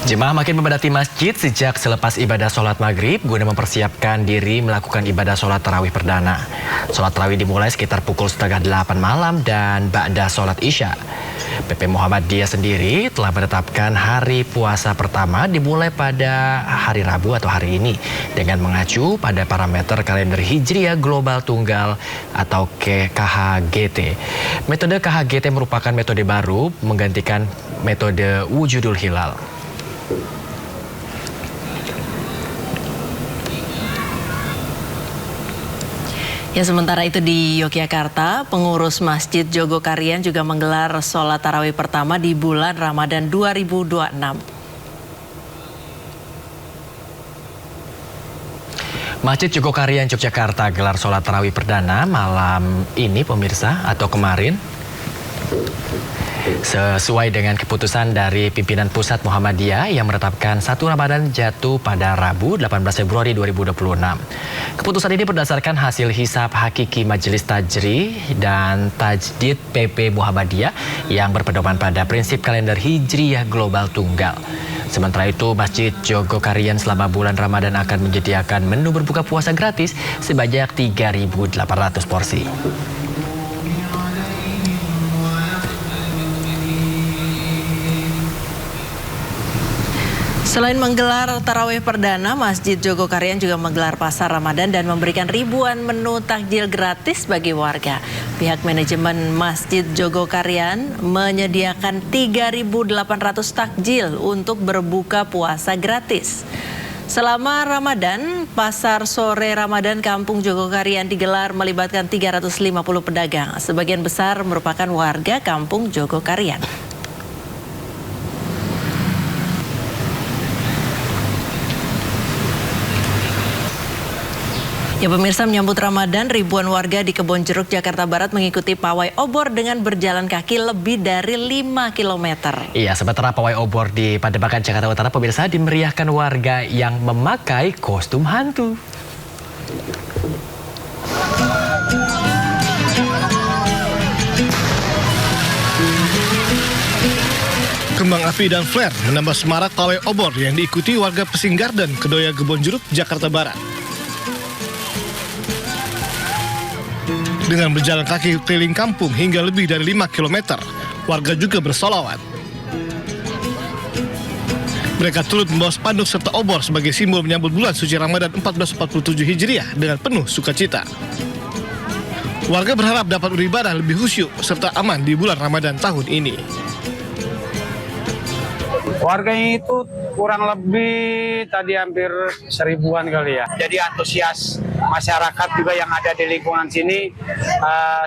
Jemaah makin memadati masjid sejak selepas ibadah sholat maghrib guna mempersiapkan diri melakukan ibadah sholat tarawih perdana. Sholat tarawih dimulai sekitar pukul 7:30 malam dan ba'da sholat isya. PP Muhammadiyah sendiri telah menetapkan hari puasa pertama dimulai pada hari Rabu atau hari ini dengan mengacu pada parameter kalender Hijriah Global Tunggal atau KHGT. Metode KHGT merupakan metode baru menggantikan metode wujudul hilal. Ya, sementara itu di Yogyakarta, pengurus Masjid Jogokarian juga menggelar sholat tarawih pertama di bulan Ramadan 2026. Masjid Jogokarian Yogyakarta gelar sholat tarawih perdana malam ini pemirsa atau kemarin. Sesuai dengan keputusan dari pimpinan pusat Muhammadiyah yang menetapkan 1 Ramadan jatuh pada Rabu 18 Februari 2026. Keputusan ini berdasarkan hasil hisab hakiki Majelis Tajrih dan Tajdid PP Muhammadiyah yang berpedoman pada prinsip kalender Hijriah Global Tunggal. Sementara itu, Masjid Jogokarian selama bulan Ramadan akan menyediakan menu berbuka puasa gratis sebanyak 3.800 porsi. Selain menggelar tarawih perdana, Masjid Jogokarian juga menggelar pasar Ramadan dan memberikan ribuan menu takjil gratis bagi warga. Pihak manajemen Masjid Jogokarian menyediakan 3.800 takjil untuk berbuka puasa gratis. Selama Ramadan, pasar sore Ramadan Kampung Jogokarian digelar melibatkan 350 pedagang. Sebagian besar merupakan warga Kampung Jogokarian. Ya, pemirsa, menyambut Ramadan, ribuan warga di Kebonjeruk, Jakarta Barat mengikuti pawai obor dengan berjalan kaki lebih dari 5 km. Iya, sementara pawai obor di Pademangan, Jakarta Utara, pemirsa, dimeriahkan warga yang memakai kostum hantu. Kembang api dan flare menambah semarak pawai obor yang diikuti warga Pesing Garden, Kedoya, Kebonjeruk, Jakarta Barat. Dengan berjalan kaki keliling kampung hingga lebih dari 5 km, warga juga bersolawat. Mereka turut membawa spanduk serta obor sebagai simbol menyambut bulan suci Ramadan 1447 Hijriah dengan penuh sukacita. Warga berharap dapat beribadah lebih khusyuk serta aman di bulan Ramadan tahun ini. Warganya itu kurang lebih tadi hampir 1000-an kali ya. Jadi antusias masyarakat juga yang ada di lingkungan sini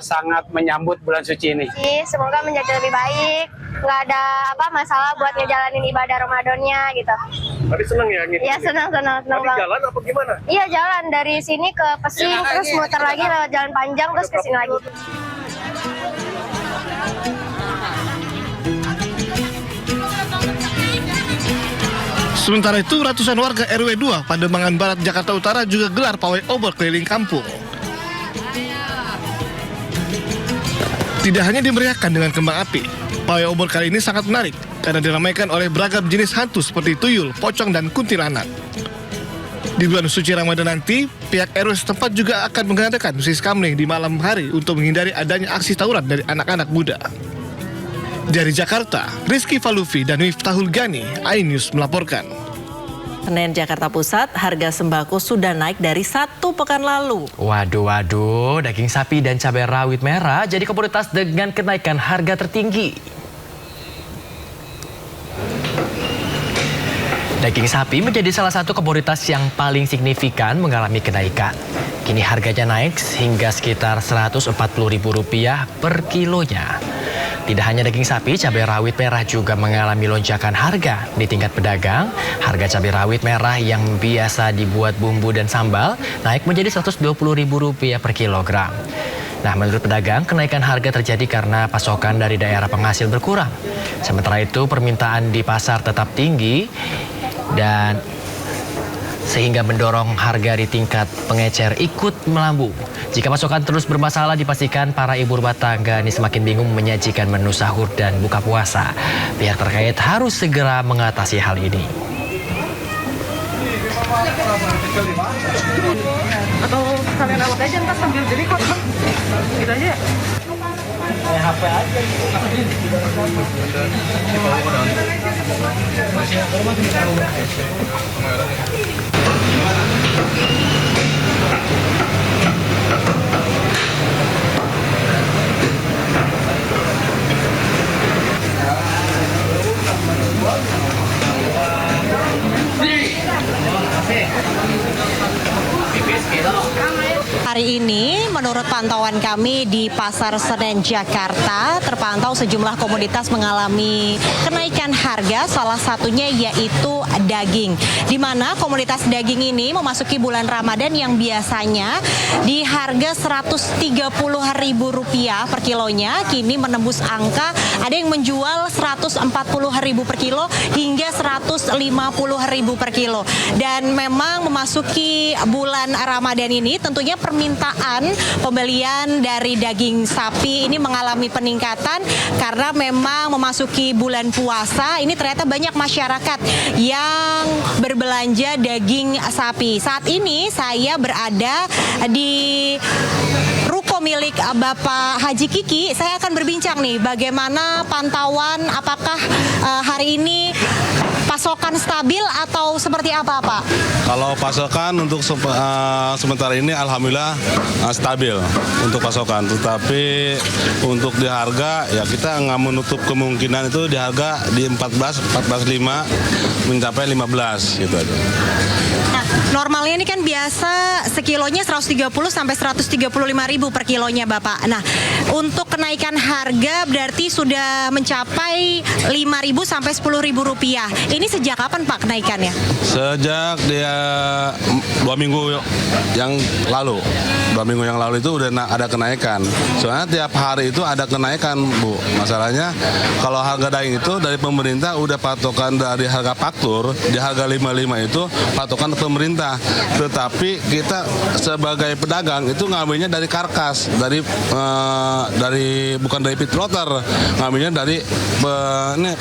sangat menyambut bulan suci ini. Semoga menjadi lebih baik, nggak ada masalah buat ngejalanin ibadah Ramadannya gitu. Tadi senang ya? Iya, senang banget. Jalan apa gimana? Iya, jalan dari sini ke Pesing, terus muter lagi lewat jalan panjang, terus ke sini lagi. Sementara itu, ratusan warga RW 2 Pademangan Barat, Jakarta Utara juga gelar pawai obor keliling kampung. Tidak hanya dimeriahkan dengan kembang api, pawai obor kali ini sangat menarik karena diramaikan oleh beragam jenis hantu seperti tuyul, pocong, dan kuntilanak. Di bulan suci Ramadan nanti, pihak RW setempat juga akan mengadakan sis kamling di malam hari untuk menghindari adanya aksi tawuran dari anak-anak muda. Dari Jakarta, Rizky Falufi dan Miftahul Gani, iNews melaporkan. Senen, Jakarta Pusat, harga sembako sudah naik dari 1 pekan lalu. Waduh, daging sapi dan cabai rawit merah jadi komoditas dengan kenaikan harga tertinggi. Daging sapi menjadi salah satu komoditas yang paling signifikan mengalami kenaikan. Kini harganya naik hingga sekitar Rp140.000 per kilonya. Tidak hanya daging sapi, cabai rawit merah juga mengalami lonjakan harga. Di tingkat pedagang, harga cabai rawit merah yang biasa dibuat bumbu dan sambal naik menjadi Rp120.000 per kilogram. Nah, menurut pedagang, kenaikan harga terjadi karena pasokan dari daerah penghasil berkurang. Sementara itu, permintaan di pasar tetap tinggi dan sehingga mendorong harga di tingkat pengecer ikut melambung. Jika pasokan terus bermasalah, dipastikan para ibu rumah tangga ini semakin bingung menyajikan menu sahur dan buka puasa. Pihak terkait harus segera mengatasi hal ini. Atau kalian awet aja ntar sambil jadi kok gitu aja. HP aja. Hari ini menurut pantauan kami di Pasar Senen Jakarta terpantau sejumlah komoditas mengalami kenaikan harga, salah satunya yaitu daging. Di mana komoditas daging ini memasuki bulan Ramadan yang biasanya di harga Rp130.000 per kilonya kini menembus angka ada yang menjual Rp140.000 per kilo hingga Rp150.000 per kilo. Dan memang memasuki bulan Ramadan ini tentunya permintaan pembelian dari daging sapi ini mengalami peningkatan karena memang memasuki bulan puasa ini ternyata banyak masyarakat yang berbelanja daging sapi. Saat ini saya berada di ruko milik Bapak Haji Kiki. Saya akan berbincang nih bagaimana pantauan, apakah hari ini pasokan stabil atau seperti apa, Pak? Kalau pasokan untuk sementara ini alhamdulillah stabil untuk pasokan. Tetapi untuk di harga ya kita nggak menutup kemungkinan itu di harga di 14.5 mencapai 15 gitu aja. Nah, normalnya ini kan biasa sekilonya 130 sampai 135.000 per kilonya, Bapak. Nah, untuk kenaikan harga berarti sudah mencapai 5.000 sampai 10.000 rupiah. Ini sejak kapan, Pak, kenaikannya? Sejak dia 2 minggu yang lalu. 2 minggu yang lalu itu udah ada kenaikan. Soalnya tiap hari itu ada kenaikan, Bu. Masalahnya kalau harga daging itu dari pemerintah udah patokan dari harga faktur, di harga 55 itu patokan pemerintah. Tetapi kita sebagai pedagang itu ngambilnya dari karkas, bukan dari pit rotor, ngambilnya dari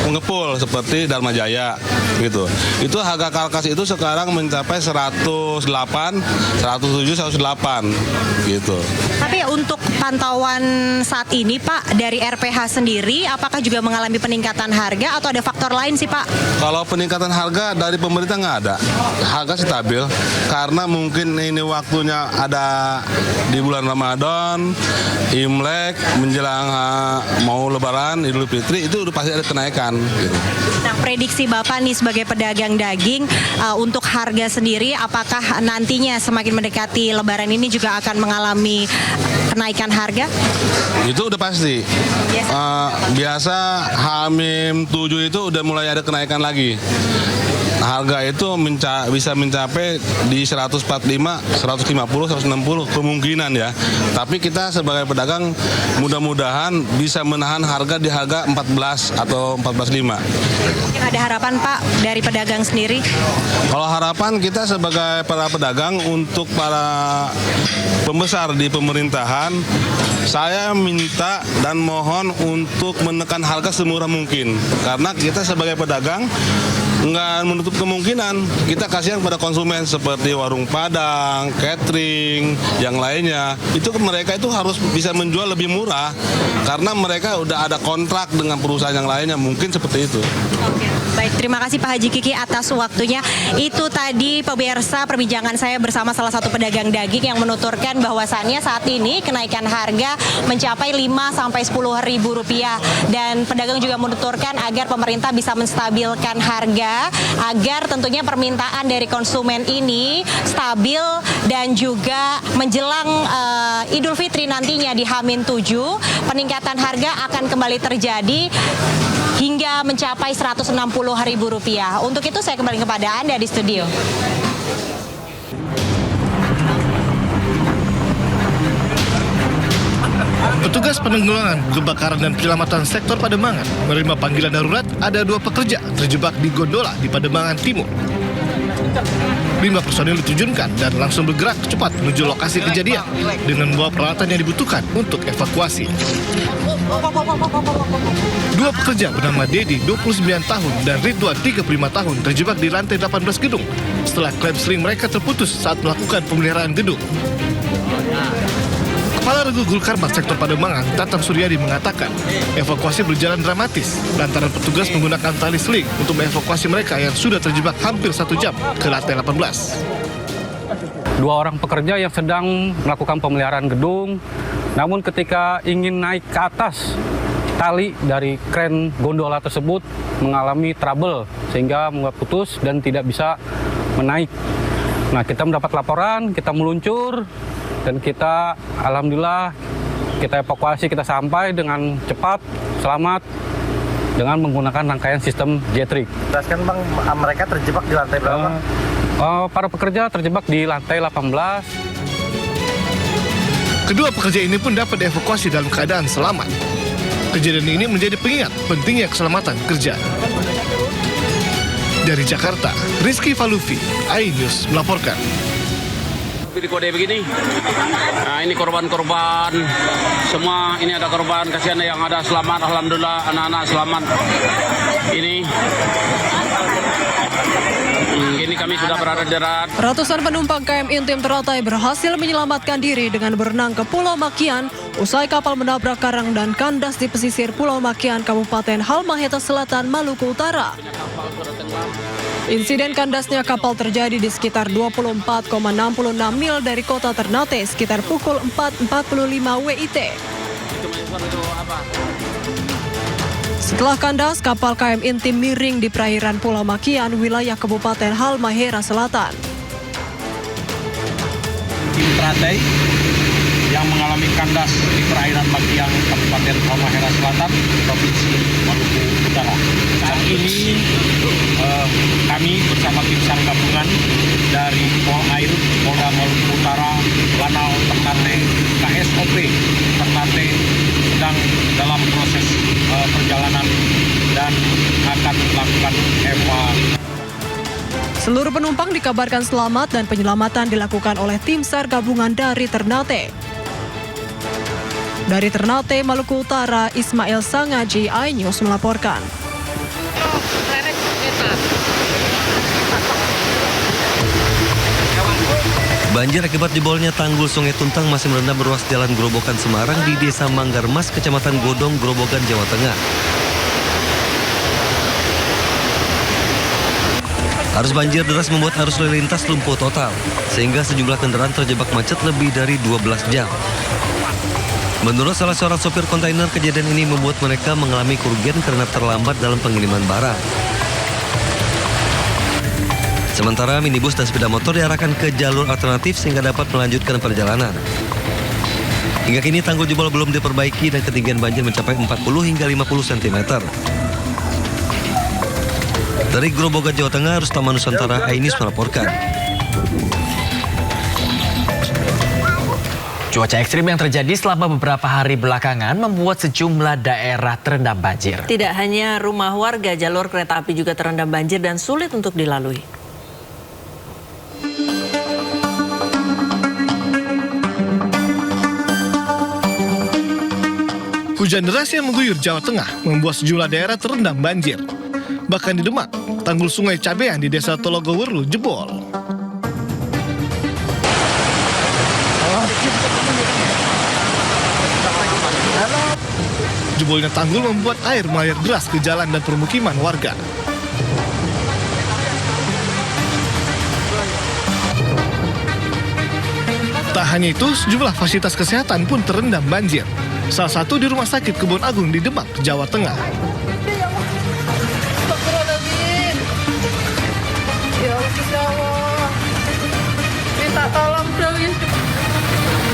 pengepul seperti Dharma Jaya gitu. Itu harga karkas itu sekarang mencapai 108, 107, 108 gitu. Tapi untuk pantauan saat ini, Pak, dari RPH sendiri apakah juga mengalami peningkatan harga atau ada faktor lain sih, Pak? Kalau peningkatan harga dari pemerintah nggak ada. Harga stabil karena mungkin ini waktunya ada di bulan Ramadan, Imlek, menjelang mau Lebaran, Idul Fitri, itu udah pasti ada kenaikan gitu. Nah, prediksi Bapak nih sebagai pedagang daging untuk harga sendiri, apakah nantinya semakin mendekati Lebaran ini juga akan mengalami kenaikan harga? Itu udah pasti. Biasa H-7 itu udah mulai ada kenaikan lagi. Harga itu bisa mencapai di 145, 150, 160 kemungkinan ya. Tapi kita sebagai pedagang mudah-mudahan bisa menahan harga di harga 14 atau 14.5. Mungkin ada harapan, Pak, dari pedagang sendiri? Kalau harapan kita sebagai para pedagang untuk para pembesar di pemerintahan, saya minta dan mohon untuk menekan harga semurah mungkin. Karena kita sebagai pedagang nggak menutup kemungkinan kita kasihan pada konsumen seperti warung Padang, catering, yang lainnya. Itu mereka itu harus bisa menjual lebih murah karena mereka udah ada kontrak dengan perusahaan yang lainnya, mungkin seperti itu. Oke, baik, terima kasih Pak Haji Kiki atas waktunya. Itu tadi pemirsa perbincangan saya bersama salah satu pedagang daging yang menuturkan bahwasannya saat ini kenaikan harga mencapai 5 sampai 10 ribu rupiah dan pedagang juga menuturkan agar pemerintah bisa menstabilkan harga agar tentunya permintaan dari konsumen ini stabil dan juga menjelang Idul Fitri nantinya di H-7 peningkatan harga akan kembali terjadi hingga mencapai Rp160.000. Untuk itu saya kembali kepada Anda di studio. Petugas penanggulangan kebakaran dan penyelamatan sektor Pademangan menerima panggilan darurat ada 2 pekerja terjebak di gondola di Pademangan Timur. 5 personil diterjunkan dan langsung bergerak cepat menuju lokasi kejadian dengan membawa peralatan yang dibutuhkan untuk evakuasi. 2 pekerja bernama Dedi, 29 tahun, dan Ridwan, 35 tahun, terjebak di lantai 18 gedung setelah klep seling mereka terputus saat melakukan pemeliharaan gedung. Kepala Regu Gulkarmat Sektor Pademangan, Tatang Suryadi mengatakan, evakuasi berjalan dramatis lantaran petugas menggunakan tali seling untuk mengevakuasi mereka yang sudah terjebak hampir 1 jam ke lantai 18. 2 orang pekerja yang sedang melakukan pemeliharaan gedung, namun ketika ingin naik ke atas, tali dari kren gondola tersebut mengalami trouble sehingga membuat putus dan tidak bisa menaik. Nah, kita mendapat laporan, kita meluncur, dan kita alhamdulillah kita evakuasi, kita sampai dengan cepat, selamat dengan menggunakan rangkaian sistem jetrik. Jelaskan Bang, mereka terjebak di lantai berapa? Para pekerja terjebak di lantai 18. Kedua pekerja ini pun dapat dievakuasi dalam keadaan selamat. Kejadian ini menjadi pengingat pentingnya keselamatan kerja. Dari Jakarta, Rizky Falufi, iNews melaporkan. Di kode begini, nah ini korban-korban semua, ini ada korban, kasihan yang ada selamat, alhamdulillah anak-anak selamat. Ini kami sudah berada di darat. Ratusan penumpang KM Intim Teratai berhasil menyelamatkan diri dengan berenang ke Pulau Makian usai kapal menabrak karang dan kandas di pesisir Pulau Makian, Kabupaten Halmahera Selatan, Maluku Utara. Insiden kandasnya kapal terjadi di sekitar 24,66 mil dari kota Ternate sekitar pukul 4.45 WIT. Setelah kandas, kapal KM Intim miring di perairan Pulau Makian, wilayah Kabupaten Halmahera Selatan. Tim Teratai yang mengalami kandas di perairan Makian, Kabupaten Halmahera Selatan, Provinsi Maluku Utara. Saat ini kami bersama tim SAR gabungan dari Polair, Polda Maluku Utara, Lanal Ternate, KSOP Ternate sedang dalam proses perjalanan dan akan melakukan evakuasi. Seluruh penumpang dikabarkan selamat dan penyelamatan dilakukan oleh tim SAR gabungan dari Ternate. Dari Ternate, Maluku Utara, Ismail Sangaji, iNews melaporkan. Banjir akibat jebolnya tanggul Sungai Tuntang masih merendam ruas jalan Grobogan Semarang di Desa Manggarmas, Kecamatan Godong, Grobogan, Jawa Tengah. Arus banjir deras membuat arus lalu lintas lumpuh total, sehingga sejumlah kendaraan terjebak macet lebih dari 12 jam. Menurut salah seorang sopir kontainer, kejadian ini membuat mereka mengalami kerugian karena terlambat dalam pengiriman barang. Sementara minibus dan sepeda motor diarahkan ke jalur alternatif sehingga dapat melanjutkan perjalanan. Hingga kini tanggul jebol belum diperbaiki dan ketinggian banjir mencapai 40 hingga 50 cm. Dari Grobogan, Jawa Tengah, Rustama Nusantara, iNews melaporkan. Cuaca ekstrim yang terjadi selama beberapa hari belakangan membuat sejumlah daerah terendam banjir. Tidak hanya rumah warga, jalur kereta api juga terendam banjir dan sulit untuk dilalui. Hujan deras yang mengguyur Jawa Tengah membuat sejumlah daerah terendam banjir. Bahkan di Demak, tanggul Sungai Cabean di Desa Tologowerlu jebol. Jebolnya tanggul membuat air mengalir deras ke jalan dan permukiman warga. Tak hanya itu, sejumlah fasilitas kesehatan pun terendam banjir. Salah satu di Rumah Sakit Kebon Agung di Demak, Jawa Tengah.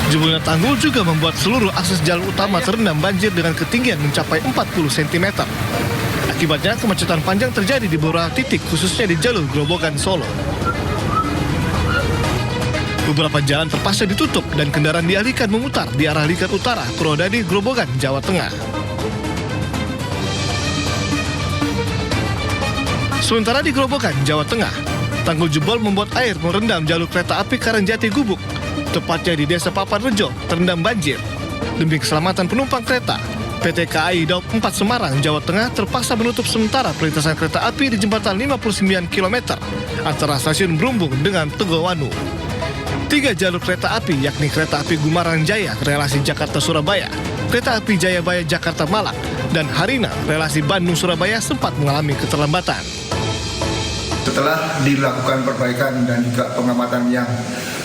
Jebolnya tanggul juga membuat seluruh akses jalan utama terendam banjir dengan ketinggian mencapai 40 cm. Akibatnya kemacetan panjang terjadi di beberapa titik, khususnya di jalur Grobogan Solo. Beberapa jalan terpaksa ditutup dan kendaraan dialihkan memutar di arah Likat Utara, Purwodadi, Grobogan, Jawa Tengah. Sementara di Grobogan, Jawa Tengah, Tanggul jebol membuat air merendam jalur kereta api Karangjati Gubuk, tepatnya di Desa Papan Rejo, terendam banjir. Demi keselamatan penumpang kereta, PT KAI Daup 4 Semarang, Jawa Tengah terpaksa menutup sementara perlintasan kereta api di jembatan 59 km antara stasiun Brumbung dengan Tegowanu. 3 jalur kereta api, yakni kereta api Gumarang Jaya relasi Jakarta-Surabaya, kereta api Jayabaya Jakarta-Malang, dan Harina relasi Bandung-Surabaya sempat mengalami keterlambatan. Setelah dilakukan perbaikan dan juga pengamatan yang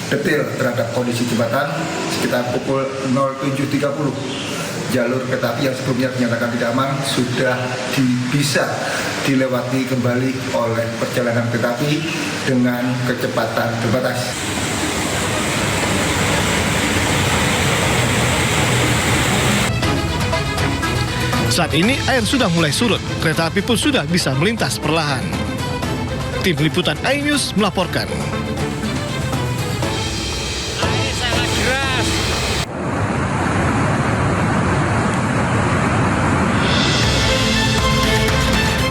detail terhadap kondisi jembatan, sekitar pukul 07.30, jalur kereta api yang sebelumnya dinyatakan tidak aman sudah bisa dilewati kembali oleh perjalanan kereta api dengan kecepatan terbatas. Saat ini air sudah mulai surut, kereta api pun sudah bisa melintas perlahan. Tim Liputan iNews melaporkan.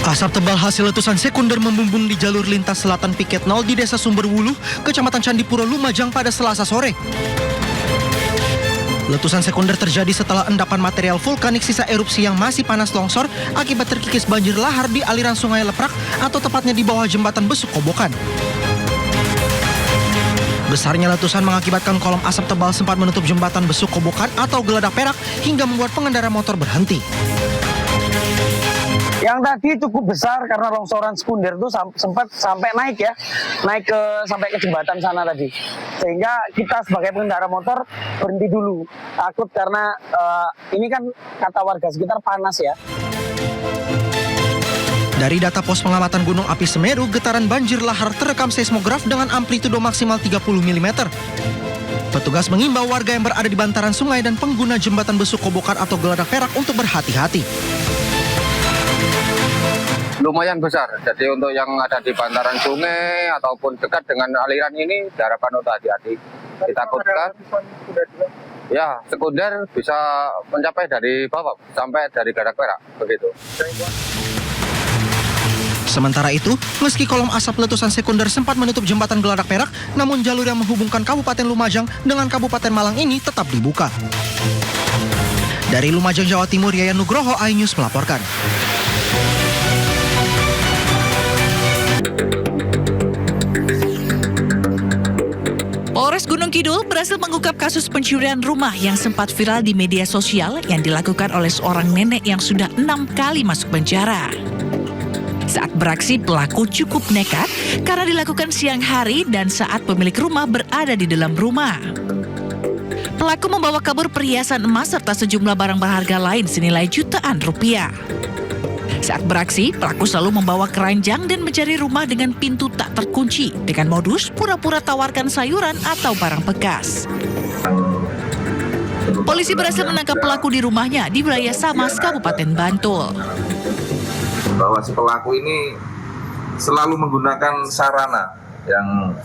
Asap tebal hasil letusan sekunder membumbung di jalur lintas selatan Piket 0 di Desa Sumberwuluh, Kecamatan Candipuro, Lumajang pada Selasa sore. Letusan sekunder terjadi setelah endapan material vulkanik sisa erupsi yang masih panas longsor akibat terkikis banjir lahar di aliran Sungai Leprak atau tepatnya di bawah jembatan Besuk Kobokan. Besarnya letusan mengakibatkan kolom asap tebal sempat menutup jembatan Besuk Kobokan atau Geladak Perak hingga membuat pengendara motor berhenti. Yang tadi cukup besar karena longsoran sekunder itu sempat sampai naik sampai ke jembatan sana tadi. Sehingga kita sebagai pengendara motor berhenti dulu. Takut karena ini kan kata warga sekitar panas ya. Dari data pos pengamatan Gunung Api Semeru, getaran banjir lahar terekam seismograf dengan amplitudo maksimal 30 mm. Petugas mengimbau warga yang berada di bantaran sungai dan pengguna jembatan Besuk Kobokan atau Geladak Perak untuk berhati-hati. Lumayan besar, jadi untuk yang ada di bantaran sungai ataupun dekat dengan aliran ini diharapkan untuk hati-hati. Ditakutkan ya sekunder bisa mencapai dari bawah sampai dari Geladak Perak begitu. Sementara itu, meski kolom asap letusan sekunder sempat menutup jembatan Geladak Perak, namun jalur yang menghubungkan Kabupaten Lumajang dengan Kabupaten Malang ini tetap dibuka. Dari Lumajang, Jawa Timur, Yayan Nugroho, iNews melaporkan. Polres Gunung Kidul berhasil mengungkap kasus pencurian rumah yang sempat viral di media sosial yang dilakukan oleh seorang nenek yang sudah 6 kali masuk penjara. Saat beraksi, pelaku cukup nekat karena dilakukan siang hari dan saat pemilik rumah berada di dalam rumah. Pelaku membawa kabur perhiasan emas serta sejumlah barang berharga lain senilai jutaan rupiah. Saat beraksi, pelaku selalu membawa keranjang dan mencari rumah dengan pintu tak terkunci dengan modus pura-pura tawarkan sayuran atau barang bekas. Polisi berhasil menangkap pelaku di rumahnya di wilayah Samas, Kabupaten Bantul. Bahwa si pelaku ini selalu menggunakan sarana yang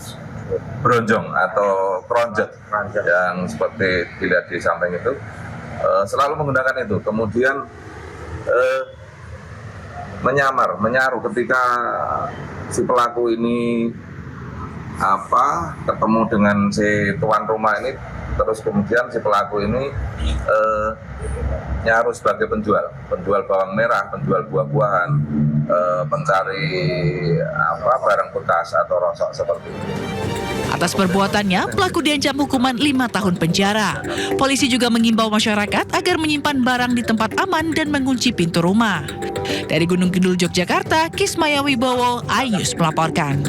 bronjong atau kronjot yang seperti dilihat di samping itu, selalu menggunakan itu. Kemudian menyaru ketika si pelaku ini ketemu dengan si tuan rumah ini, terus kemudian si pelaku ini nyaru sebagai penjual bawang merah, penjual buah-buahan, pencari barang bekas atau rosok seperti itu. Atas perbuatannya, pelaku diancam hukuman 5 tahun penjara. Polisi juga mengimbau masyarakat agar menyimpan barang di tempat aman dan mengunci pintu rumah. Dari Gunung Kidul, Yogyakarta, Kismaya Wibowo, iNews melaporkan.